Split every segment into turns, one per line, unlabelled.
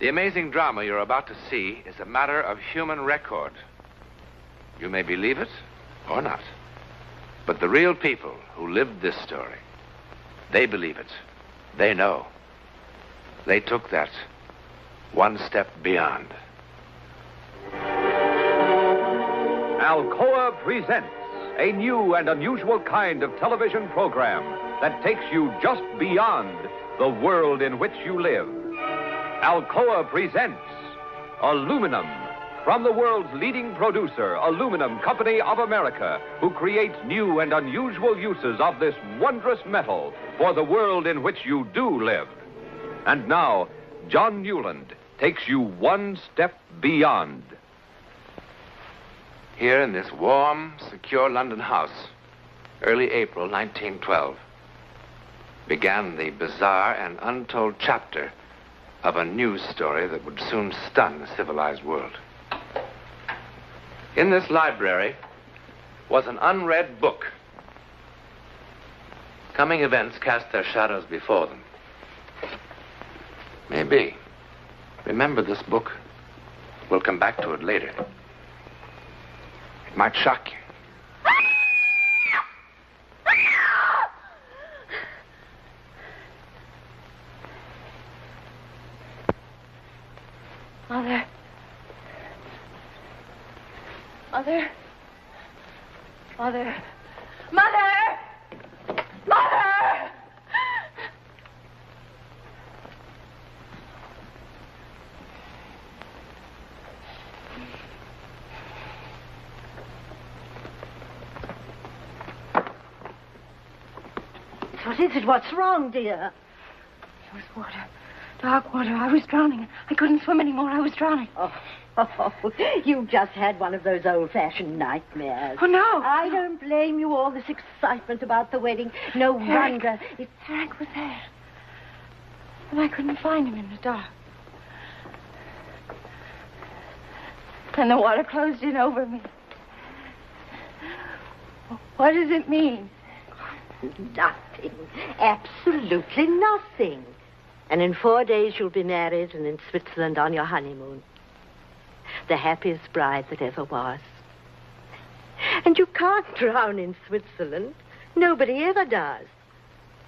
The amazing drama you're about to see is a matter of human record. You may believe it or not. But the real people who lived this story, they believe it. They know. They took that one step beyond.
Alcoa presents a new and unusual kind of television program that takes you just beyond the world in which you live. Alcoa presents Aluminum, from the world's leading producer, Aluminum Company of America, who creates new and unusual uses of this wondrous metal for the world in which you do live. And now, John Newland takes you one step beyond.
Here in this warm, secure London house, early April 1912, began the bizarre and untold chapter of a news story that would soon stun the civilized world. In this library was an unread book. Coming events cast their shadows before them. Maybe. Remember this book. We'll come back to it later. It might shock you.
Mother. Mother. Mother. Mother! Mother!
What is it? What's wrong, dear?
It was water. Dark water. I was drowning. I couldn't swim anymore. I was drowning.
Oh, you just had one of those old-fashioned nightmares.
Oh, no.
I don't blame you. All this excitement about the wedding. No wonder.
Eric was there. And I couldn't find him in the dark. And the water closed in over me. What does it mean?
Nothing. Absolutely nothing. And in 4 days you'll be married and in Switzerland on your honeymoon. The happiest bride that ever was. And you can't drown in Switzerland. Nobody ever does.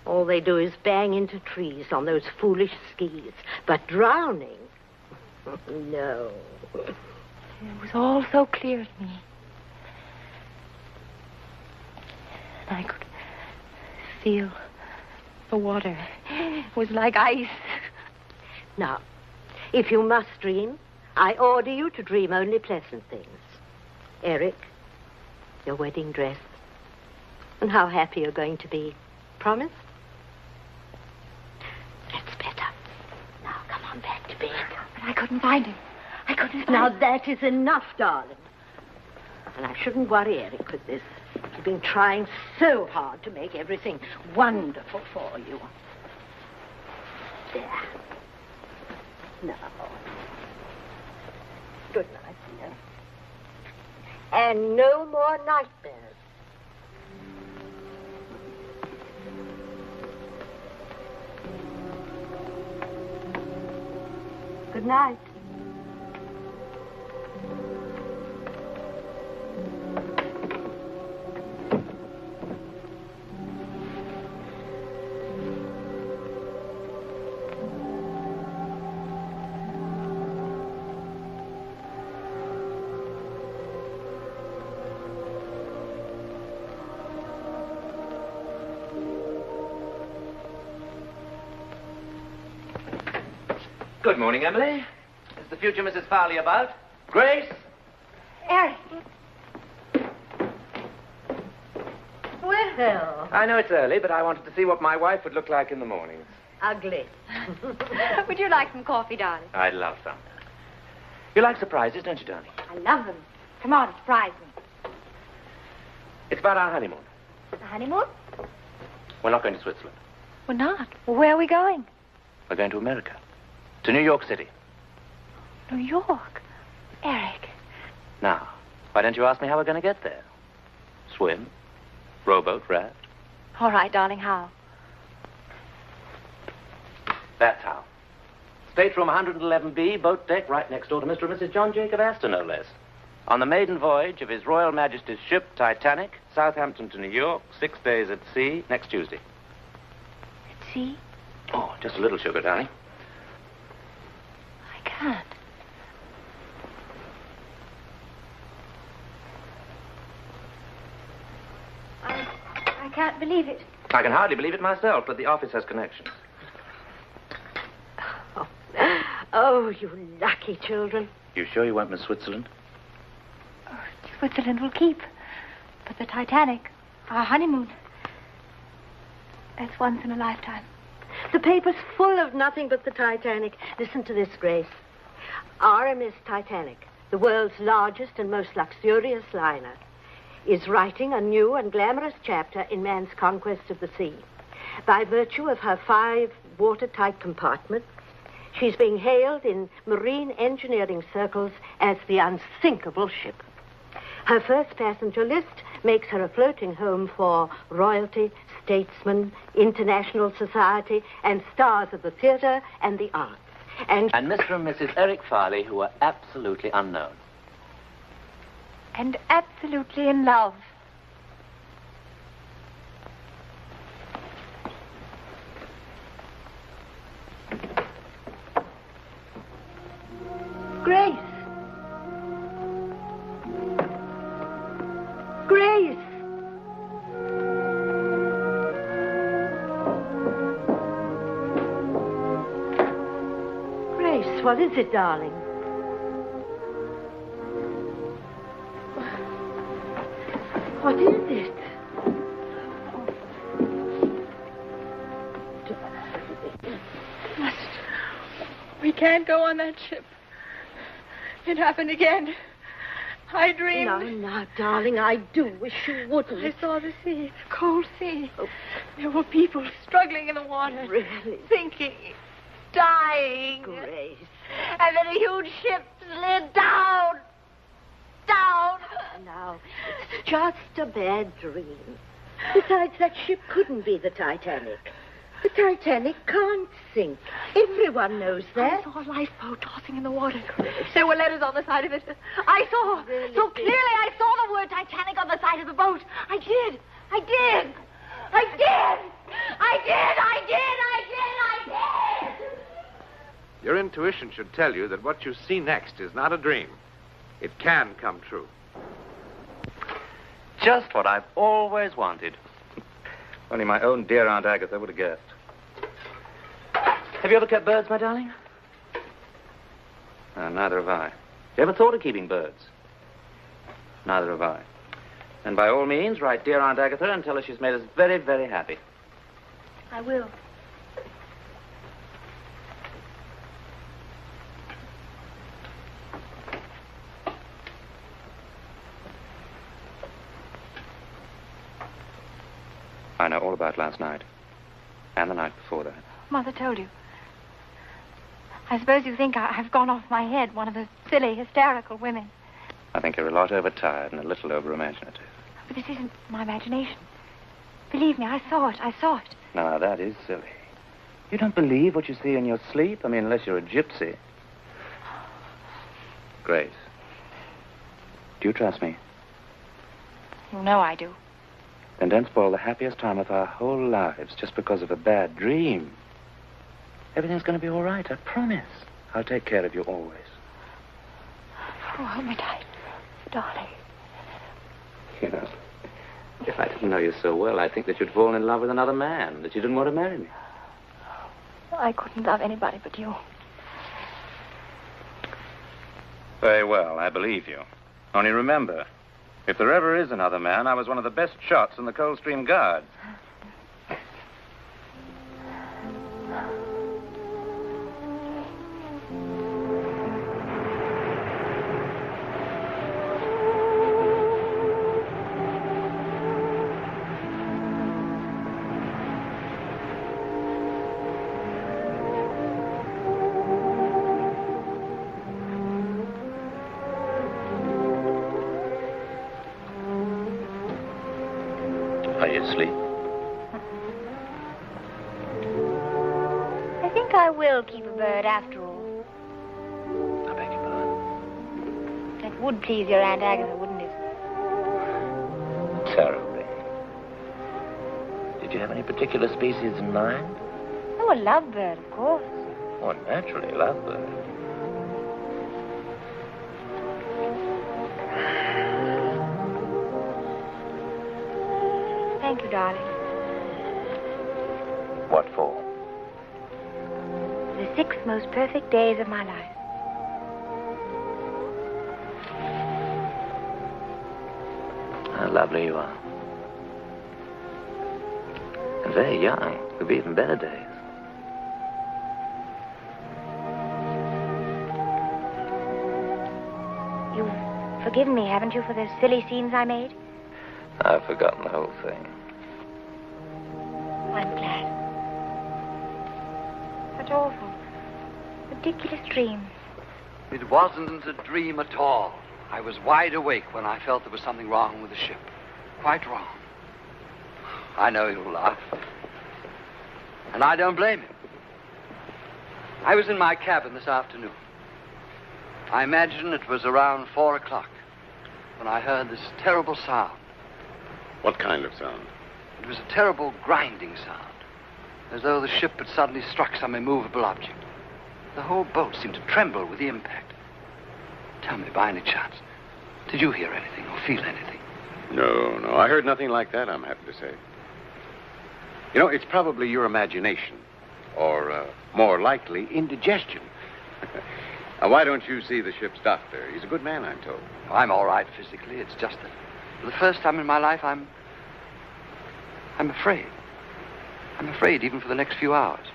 All they do is bang into trees on those foolish skis. But drowning? No.
It was all so clear to me. And I could feel the water. It was like ice.
Now, if you must dream, I order you to dream only pleasant things. Eric, your wedding dress, and how happy you're going to be. Promise? That's better. Now, come on back to bed.
But I couldn't find him. I couldn't find him.
Now, that is enough, darling. And I shouldn't worry Eric with this. He's been trying so hard to make everything wonderful for you. There. Now. Good night, dear. And no more nightmares. Good night.
Good morning, Emily. Is the future Mrs. Farley about? Grace?
Eric.
Well.
I know it's early, but I wanted to see what my wife would look like in the mornings.
Ugly.
Would you like some coffee, darling?
I'd love some. You like surprises, don't you, darling?
I love them. Come on, surprise me.
It's about our honeymoon.
The honeymoon?
We're not going to Switzerland.
We're not. Well, where are we going?
We're going to America. To New York City.
New York? Eric.
Now, why don't you ask me how we're going to get there? Swim? Rowboat? Raft?
All right, darling, how?
That's how. Stateroom 111B, boat deck, right next door to Mr. and Mrs. John Jacob Astor, no less. On the maiden voyage of His Royal Majesty's ship, Titanic, Southampton to New York, 6 days at sea, next Tuesday.
At sea?
Oh, just a little sugar, darling.
I can't. I can't believe it.
I can hardly believe it myself, but the office has connections.
Oh, you lucky children.
You sure you won't miss Switzerland?
Oh, Switzerland will keep. But the Titanic, our honeymoon, that's once in a lifetime.
The paper's full of nothing but the Titanic. Listen to this, Grace. RMS Titanic, the world's largest and most luxurious liner, is writing a new and glamorous chapter in man's conquest of the sea. By virtue of her 5 watertight compartments, she's being hailed in marine engineering circles as the unsinkable ship. Her first passenger list makes her a floating home for royalty, statesmen, international society, and stars of the theater and the arts. And
Mr. and Mrs. Eric Farley, who are absolutely unknown.
And absolutely in love.
Grace! Grace! Grace, what is it, darling? What is it?
We can't go on that ship. It happened again. I dreamed.
Now, darling, I do wish you wouldn't.
I saw the sea, the cold sea.
Oh.
There were people struggling in the water.
Really?
Sinking, dying.
Grace.
And then a huge ship slid down. Down.
Now, it's just a bad dream. Besides, that ship couldn't be the Titanic. The Titanic can't sink. Everyone knows that.
I saw a lifeboat tossing in the water. There were letters on the side of it. I saw.
Really?
So clearly I saw the word Titanic on the side of the boat. I did. I did. I did. I did. I did. I did. I did.
Your intuition should tell you that what you see next is not a dream. It can come true.
Just what I've always wanted. Only my own dear Aunt Agatha would have guessed. Have you ever kept birds, my darling? Neither have I. You ever thought of keeping birds? Neither have I. And by all means, write dear Aunt Agatha and tell her she's made us very, very happy.
I will.
I know all about last night. And the night before that.
Mother told you. I suppose you think I've gone off my head, one of the silly, hysterical women.
I think you're a lot overtired and a little over-imaginative.
But this isn't my imagination. Believe me, I saw it. I saw it.
Now, that is silly. You don't believe what you see in your sleep? I mean, unless you're a gypsy. Grace, do you trust me?
You know I do.
Then don't spoil the happiest time of our whole lives just because of a bad dream. Everything's going to be all right, I promise. I'll take care of you always.
Oh, hold me tight, darling.
You know, if I didn't know you so well, I'd think that you'd fallen in love with another man, that you didn't want to marry me.
I couldn't love anybody but you.
Very well, I believe you. Only remember, if there ever is another man, I was one of the best shots in the Coldstream Guards. Are you asleep?
I think I will keep a bird after all. would please your Aunt Agatha, wouldn't it?
Terribly. Did you have any particular species in mind?
Oh, a lovebird, of course.
Oh, naturally, lovebird.
Thank you, darling.
What for?
The 6 most perfect days of my life.
How lovely you are. And very young. Could be even better days.
You've forgiven me, haven't you, for those silly scenes I made?
I've forgotten the whole thing.
I'm glad. Such awful, ridiculous dreams.
It wasn't a dream at all. I was wide awake when I felt there was something wrong with the ship. Quite wrong. I know you'll laugh. And I don't blame you. I was in my cabin this afternoon. I imagine it was around 4 o'clock when I heard this terrible sound.
What kind of sound?
It was a terrible grinding sound, as though the ship had suddenly struck some immovable object. The whole boat seemed to tremble with the impact. Tell me, by any chance, did you hear anything or feel anything?
No. I heard nothing like that, I'm happy to say. You know, it's probably your imagination, or more likely, indigestion. Now, why don't you see the ship's doctor? He's a good man, I'm told.
I'm all right physically. It's just that for the first time in my life, I'm afraid. I'm afraid even for the next few hours.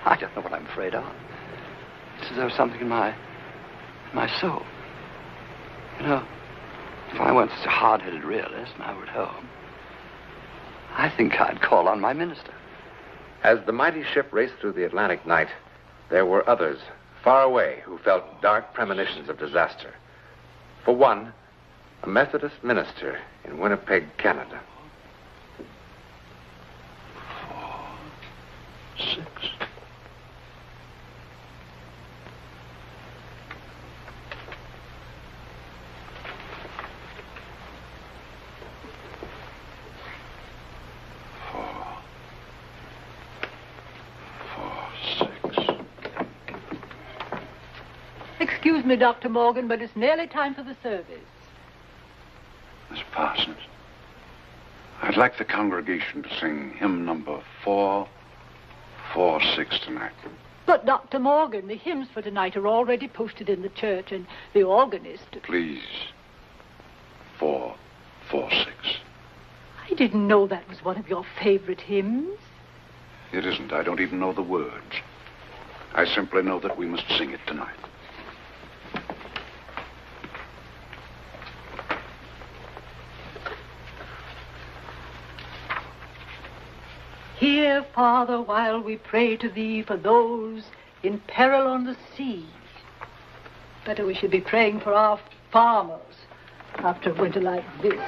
I don't know what I'm afraid of. It's as though something in my soul. You know, if I weren't such a hard-headed realist and I were at home, I think I'd call on my minister.
As the mighty ship raced through the Atlantic night, there were others far away who felt dark premonitions of disaster. For one, a Methodist minister in Winnipeg, Canada.
4, 6.
Excuse me, Dr. Morgan, but it's nearly time for the service.
Miss Parsons, I'd like the congregation to sing hymn number 446 tonight.
But, Dr. Morgan, the hymns for tonight are already posted in the church, and the organist...
Please, 446.
I didn't know that was one of your favorite hymns.
It isn't. I don't even know the words. I simply know that we must sing it tonight.
Hear, Father, while we pray to thee for those in peril on the sea. Better we should be praying for our farmers after a winter like this.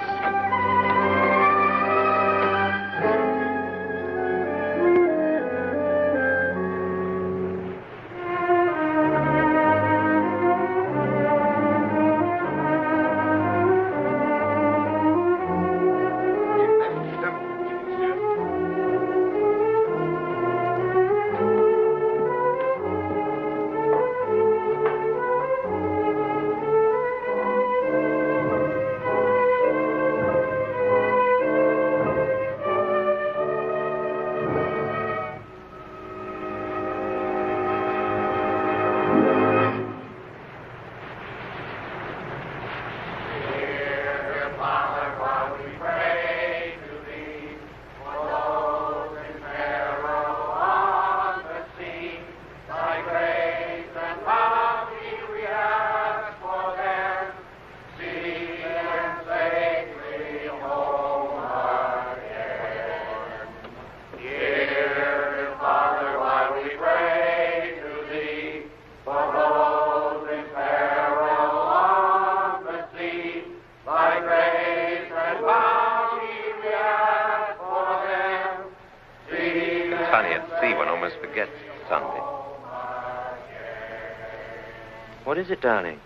What is it, darling?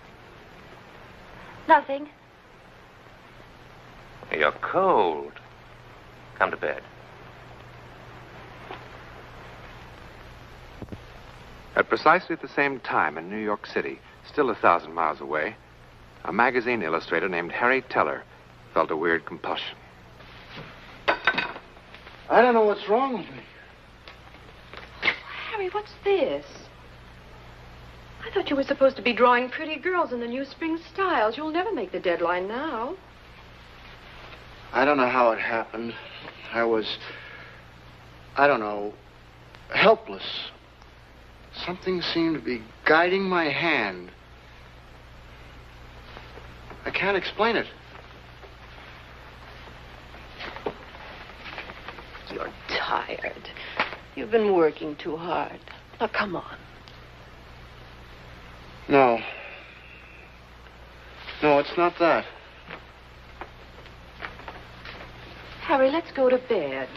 Nothing.
You're cold. Come to bed.
At precisely the same time in New York City, still 1,000 miles away, a magazine illustrator named Harry Teller felt a weird compulsion.
I don't know what's wrong with me.
Harry, what's this? I thought you were supposed to be drawing pretty girls in the new spring styles. You'll never make the deadline now.
I don't know how it happened. I was, I don't know, helpless. Something seemed to be guiding my hand. I can't explain it.
You're tired. You've been working too hard. Now, come on.
No. No, it's not that.
Harry, let's go to bed.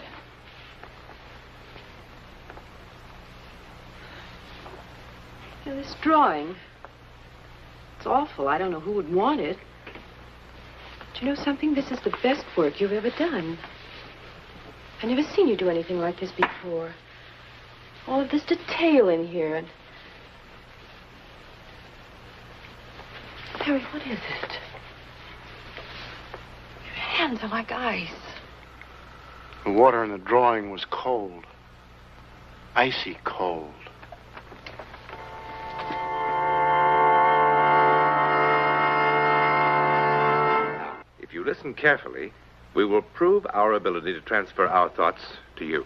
Now, this drawing, it's awful. I don't know who would want it. But you know something? This is the best work you've ever done. I've never seen you do anything like this before. All of this detail in here. And Harry, what is it? Your hands are like ice.
The water in the drawing was cold. Icy cold.
If you listen carefully, we will prove our ability to transfer our thoughts to you.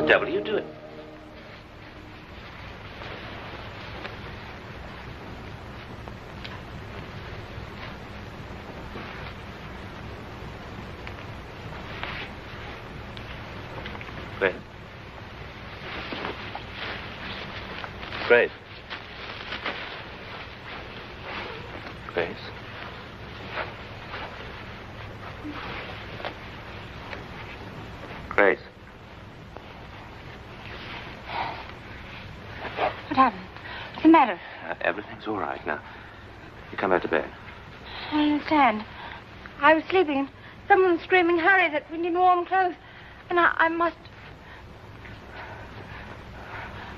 The devil are you doing? Grace. Grace. Grace. Grace.
What happened? What's the matter?
Everything's all right now. You come back to bed.
I don't understand. I was sleeping. Someone was screaming, hurry, that we need warm clothes. And I must...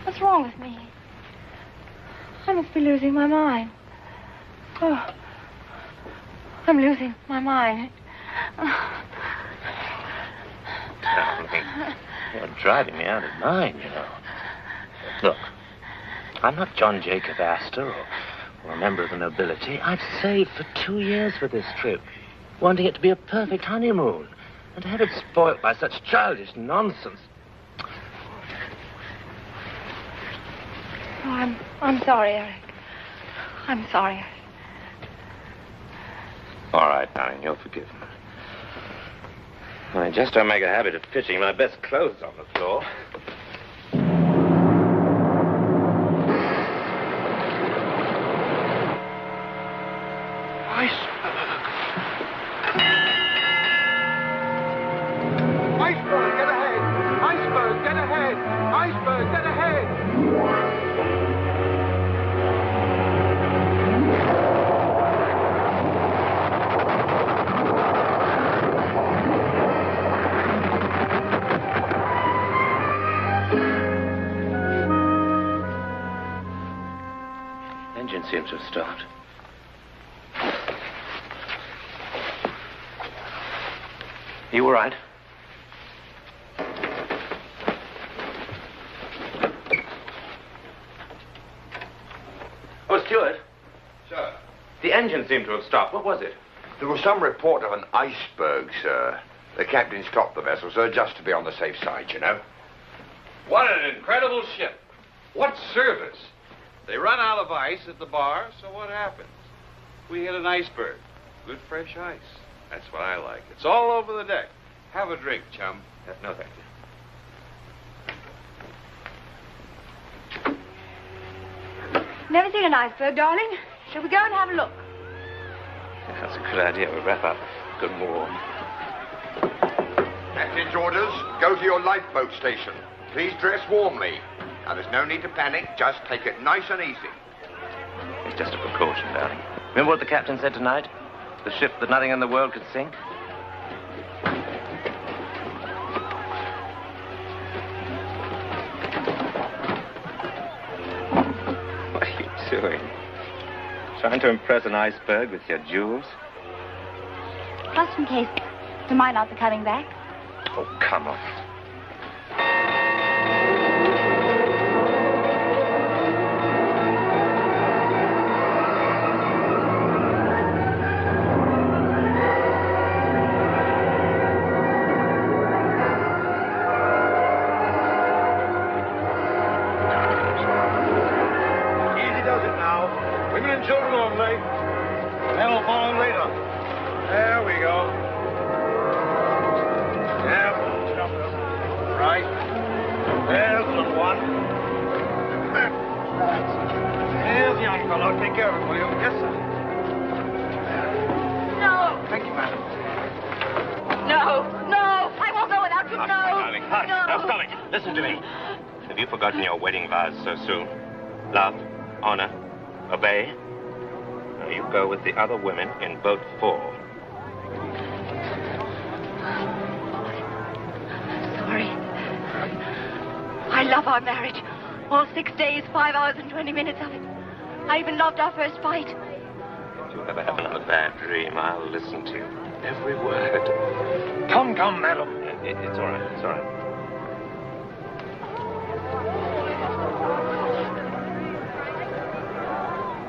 What's wrong with me? I must be losing my mind. Oh, I'm losing my mind.
Darling, you're driving me out of mind, you know. Look, I'm not John Jacob Astor or a member of the nobility. I've saved for 2 years for this trip, wanting it to be a perfect honeymoon, and to have it spoilt by such childish nonsense.
Oh, I'm sorry, Eric. I'm sorry.
All right, darling, you're forgiven. I just don't make a habit of pitching my best clothes on the floor.
Iceberg, get ahead! Iceberg, get ahead! Iceberg, get ahead!
seems to have stopped. You all right? Oh, Stuart.
Sir?
The engine seemed to have stopped. What was it?
There was some report of an iceberg, sir. The captain stopped the vessel, sir, just to be on the safe side, you know.
What an incredible ship. What service. They run out of ice at the bar, so what happens? We hit an iceberg. Good fresh ice. That's what I like. It's all over the deck. Have a drink, chum.
No, thank you.
Never seen an iceberg, darling. Shall we go and have a look?
That's a good idea. We'll wrap up good and warm.
Captain's orders, go to your lifeboat station. Please dress warmly. Now, there's no need to panic. Just take it nice and easy.
It's just a precaution, darling. Remember what the captain said tonight? The ship that nothing in the world could sink? What are you doing? Trying to impress an iceberg with your jewels?
Just in case the miners are coming back.
Oh, come on.
Easy does it now. Women and children only. Men will follow later. There we go. Yeah, jump up. Right. There's the little one. Here's the young fellow. Take care of it, will you? Yes, sir.
No,
Thank you, madam.
no, no. I won't go without you.
Hush,
No.
my darling, hush.
No.
Now, stop it. Listen to me. Have you forgotten your wedding vows so soon? Love, honor, obey. Now you go with the other women in boat 4.
Sorry. I love our marriage. All 6 days, 5 hours, and 20 minutes of it. I even loved our first fight.
If you ever have another bad dream, I'll listen to you. Every word.
Come, madam.
It's all right. It's all right.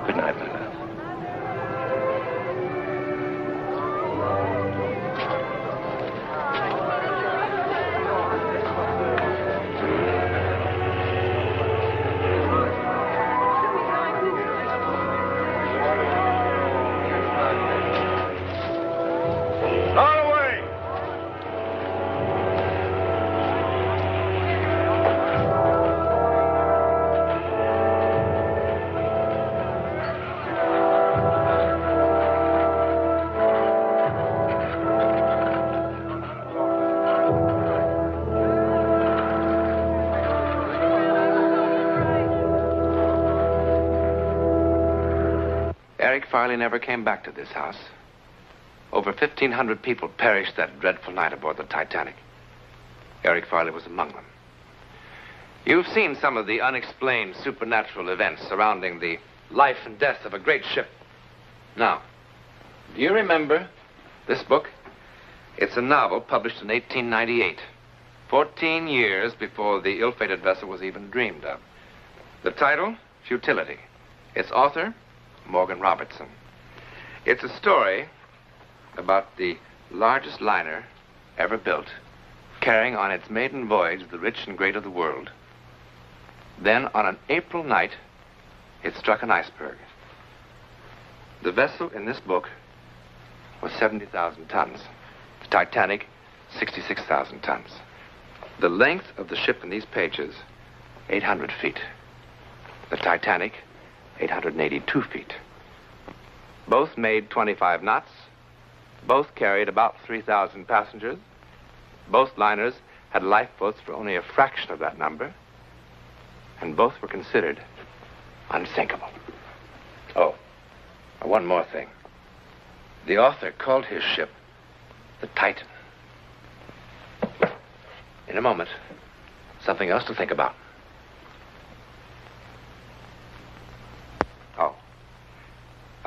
Good night, my love.
Not away.
Eric Farley never came back to this house. Over 1,500 people perished that dreadful night aboard the Titanic. Eric Farley was among them. You've seen some of the unexplained supernatural events surrounding the life and death of a great ship. Now, do you remember this book? It's a novel published in 1898, 14 years before the ill-fated vessel was even dreamed of. The title, Futility. Its author, Morgan Robertson. It's a story about the largest liner ever built, carrying on its maiden voyage the rich and great of the world. Then, on an April night, it struck an iceberg. The vessel in this book was 70,000 tons. The Titanic, 66,000 tons. The length of the ship in these pages, 800 feet. The Titanic, 882 feet. Both made 25 knots. Both carried about 3,000 passengers. Both liners had lifeboats for only a fraction of that number. And both were considered unsinkable. Oh, one more thing. The author called his ship the Titan. In a moment, something else to think about. Oh,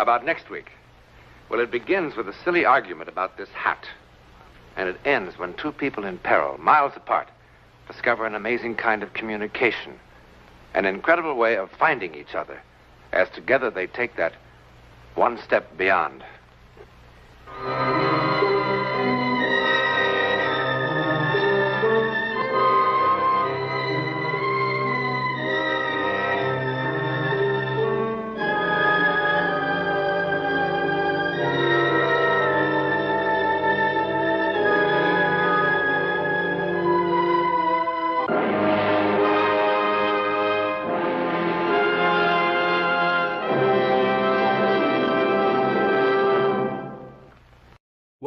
about next week? Well, it begins with a silly argument about this hat. And it ends when two people in peril, miles apart, discover an amazing kind of communication. An incredible way of finding each other, as together they take that one step beyond.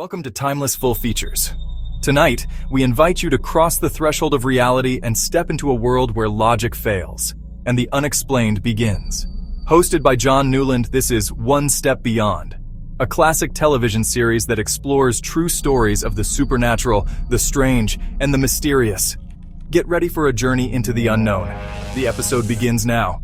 Welcome to Timeless Full Features. Tonight, we invite you to cross the threshold of reality and step into a world where logic fails, and the unexplained begins. Hosted by John Newland, this is One Step Beyond, a classic television series that explores true stories of the supernatural, the strange, and the mysterious. Get ready for a journey into the unknown. The episode begins now.